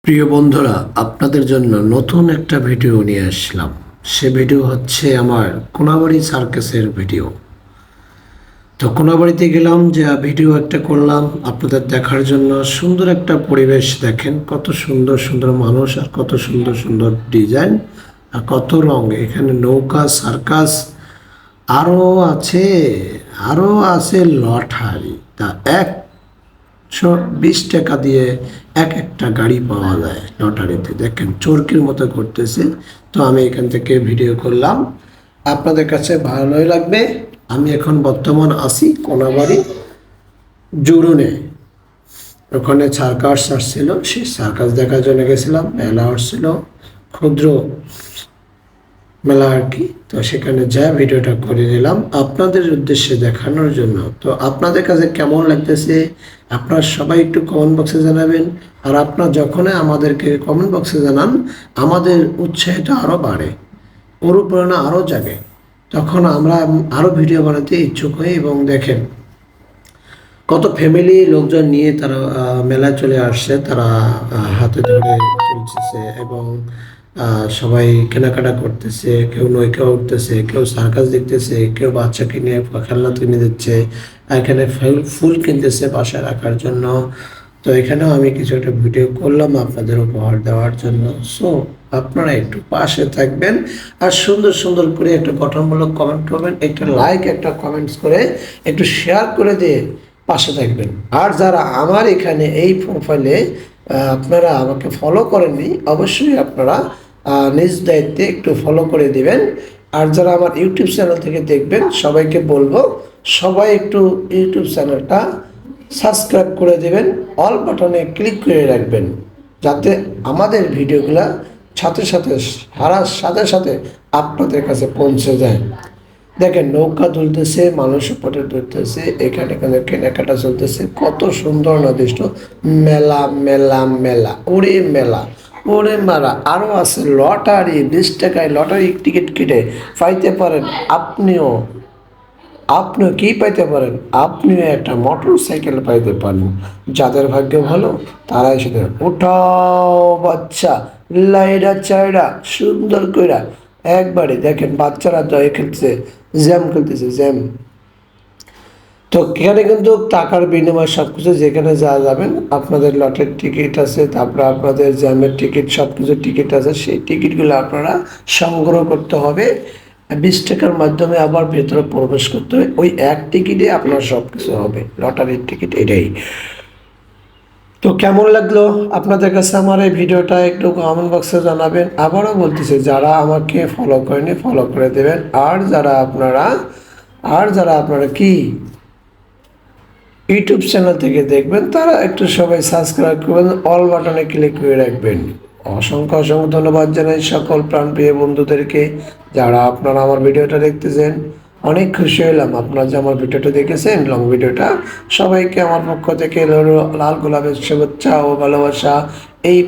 প্রিয় বন্ধুরা, আপনাদের জন্য নতুন একটা ভিডিও নিয়ে আসলাম। সে ভিডিও হচ্ছে আমার কোনাবাড়ি সার্কাসের ভিডিও। তো কোনাবাড়িতে গেলাম, যে ভিডিও একটা করলাম আপনাদের দেখার জন্য। সুন্দর একটা পরিবেশ, দেখেন কত সুন্দর সুন্দর মানুষ আর কত সুন্দর সুন্দর ডিজাইন আর কত রং। এখানে নৌকা, সার্কাস, আরও আছে আরও আছে লটারি। তা 120 টাকা দিয়ে এক একটা গাড়ি পাওয়া যায় লটারিতে। দেখেন চরকির মতো করতেছে। তো আমি এখান থেকে ভিডিও করলাম, আপনাদের কাছে ভালোই লাগবে। আমি এখন বর্তমান আছি কোনাবাড়ি জুরুনে। ওখানে সার্কাস আসছিল, সেই সার্কাস দেখার জন্য গেছিলাম। মেলা আসছিল, ক্ষুদ্র মেলা আর কি। তো সেখানে যা ভিডিওটা করে নিলাম আপনাদের উদ্দেশ্যে দেখানোর জন্য। তো আপনাদের কাছে কেমন লাগতেছে আপনারা সবাই একটু কমেন্ট বক্সে জানাবেন। আর আপনারা যখনই আমাদেরকে কমেন্ট বক্সে জানান, আমাদের উৎসাহটা আরও বাড়ে, অনুপ্রেরণা আরও জাগে। তখন আমরা আরও ভিডিও বানাতে ইচ্ছুক হই। এবং দেখেন কত ফ্যামিলি লোকজন নিয়ে তারা মেলায় চলে আসছে, তারা হাতে ধরে চলতেছে এবং সবাই কেনাকাটা করতেছে। কেউ নৌকা উঠতেছে, কেউ সার্কাস দেখতেছে, কেউ বাচ্চাকে নিয়ে খেলনা কিনে দিচ্ছে, এখানে ফুল কিনতেছে বাসায় রাখার জন্য। তো এখানেও আমি কিছু একটা ভিডিও করলাম আপনাদের উপহার দেওয়ার জন্য। সো আপনারা একটু পাশে থাকবেন আর সুন্দর সুন্দর করে একটা গঠনমূলক কমেন্ট করবেন, একটা লাইক, একটা কমেন্টস করে একটু শেয়ার করে দিয়ে পাশে থাকবেন। আর যারা আমার এখানে এই প্রোফাইলে আপনারা আমাকে ফলো করেননি, অবশ্যই আপনারা নিজ দায়িত্বে একটু ফলো করে দিবেন। আর যারা আমার ইউটিউব চ্যানেল থেকে দেখবেন, সবাইকে বলবো সবাই একটু ইউটিউব চ্যানেলটা সাবস্ক্রাইব করে দেবেন, অল বাটনে ক্লিক করে রাখবেন, যাতে আমাদের ভিডিওগুলা সাথে সাথে সাথে সাথে আপনাদের কাছে পৌঁছে যায়। দেখেন নৌকা দুলতেছে, মানুষ উপরে দুলতেছে, এখানে কেনাকাটা চলতেছে, কত সুন্দর নির্দিষ্ট মেলা মেলা মেলা। ওরে মেলা, ওরে মেলা। আরও আছে লটারি। 20 টাকায় লটারি টিকিট কেটে পাইতে পারেন আপনিও কি পাইতে পারেন, আপনিও একটা মোটর সাইকেল পাইতে পারেন। যাদের ভাগ্য ভালো তারাই সেটা উঠাও বাচ্চা, লাইডা চাইডা সুন্দর কইরা একবারে। দেখেন বাচ্চারা জয় খেলতেছে, জ্যাম খেলতেছে, জ্যাম। তো এখানে কিন্তু টাকার বিনিময়ে সব কিছু, যেখানে যা যাবেন আপনাদের লটের টিকিট আছে, তারপরে আপনাদের জ্যামের টিকিট, সব কিছু টিকিট আছে। সেই টিকিটগুলো আপনারা সংগ্রহ করতে হবে। 20 টাকার মাধ্যমে আবার ভেতরে প্রবেশ করতে হবে। ওই এক টিকিটে আপনার সব কিছু হবে, লটারির টিকিট এটাই। তো কেমন লাগলো আপনাদের কাছে আমার এই ভিডিওটা, একটু কমেন্ট বক্সে জানাবেন। আবারও বলতেছি, যারা আমাকে ফলো করেনি ফলো করে দেবেন। আর যারা আপনারা কি ইউটিউব চ্যানেল থেকে দেখবেন, তারা একটু সবাই সাবস্ক্রাইব করবেন, অল বাটনে ক্লিক করে রাখবেন। অসংখ্য অসংখ্য ধন্যবাদ জানাই সকল প্রাণপ্রিয় বন্ধুদেরকে, যারা আপনারা আমার ভিডিওটা দেখতেছেন। অনেক খুশি হলাম আপনারা যে আমার ভিডিওটা দেখেছেন, লং ভিডিওটা। সবাইকে আমার পক্ষ থেকে লাল গোলাপের শুভেচ্ছা ও ভালোবাসা। এই